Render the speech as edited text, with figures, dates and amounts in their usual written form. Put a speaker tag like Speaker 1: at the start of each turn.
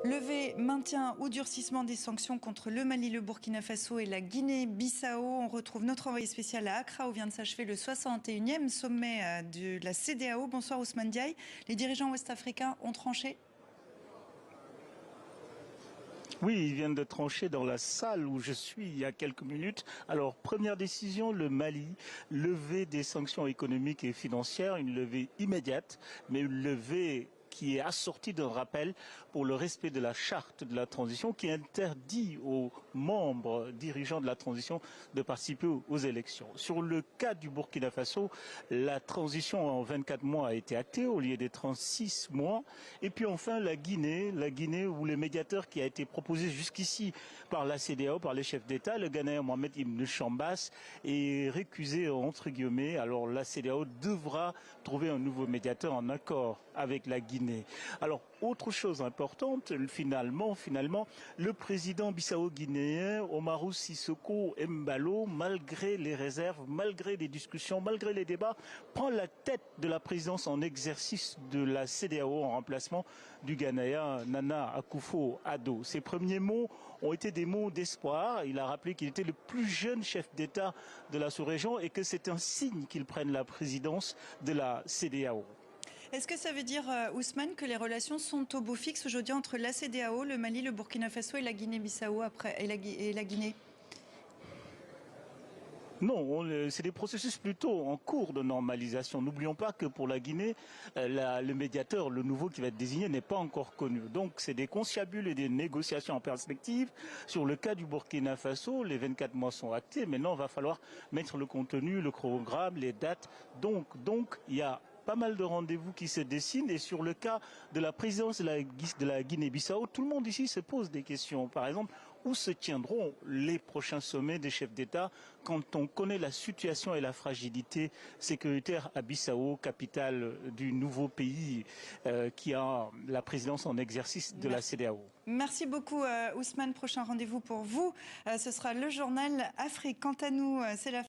Speaker 1: Lever, maintien ou durcissement des sanctions contre le Mali, le Burkina Faso et la Guinée-Bissau. On retrouve notre envoyé spécial à Accra où vient de s'achever le 61e sommet de la CEDEAO. Bonsoir Ousmane Diaye. Les dirigeants ouest-africains ont tranché?
Speaker 2: Oui, ils viennent de trancher dans la salle où je suis il y a quelques minutes. Alors, première décision, le Mali, lever des sanctions économiques et financières, une levée immédiate, mais une levée qui est assortie d'un rappel pour le respect de la charte de la transition qui interdit aux membres dirigeants de la transition de participer aux élections. Sur le cas du Burkina Faso, la transition en 24 mois a été actée au lieu des 36 mois. Et puis enfin la Guinée où le médiateur qui a été proposé jusqu'ici par la CEDEAO, par les chefs d'État, le Ghanéen Mohamed Ibn Chambas, est récusé entre guillemets. Alors la CEDEAO devra trouver un nouveau médiateur en accord avec la Guinée. Alors, autre chose importante, finalement, le président bissau-guinéen Omarou Sissoko Embalo, malgré les réserves, malgré les discussions, malgré les débats, prend la tête de la présidence en exercice de la CEDEAO en remplacement du Ghanéen Nana Akufo-Addo. Ses premiers mots ont été des mots d'espoir. Il a rappelé qu'il était le plus jeune chef d'État de la sous-région et que c'est un signe qu'il prenne la présidence de la CEDEAO.
Speaker 1: Est-ce que ça veut dire, Ousmane, que les relations sont au beau fixe aujourd'hui entre la CEDEAO, le Mali, le Burkina Faso et la Guinée-Bissau et la Guinée?
Speaker 2: Non, c'est des processus plutôt en cours de normalisation. N'oublions pas que pour la Guinée, le médiateur, le nouveau qui va être désigné, n'est pas encore connu. Donc c'est des conciliabules et des négociations en perspective. Sur le cas du Burkina Faso, les 24 mois sont actés. Maintenant, il va falloir mettre le contenu, le programme, les dates. Donc il y a pas mal de rendez-vous qui se dessinent et sur le cas de la présidence de la Guinée-Bissau, tout le monde ici se pose des questions. Par exemple, où se tiendront les prochains sommets des chefs d'État quand on connaît la situation et la fragilité sécuritaire à Bissau, capitale du nouveau pays qui a la présidence en exercice de la CEDEAO.
Speaker 1: Merci beaucoup Ousmane. Prochain rendez-vous pour vous, ce sera le journal Afrique. Quant à nous, c'est la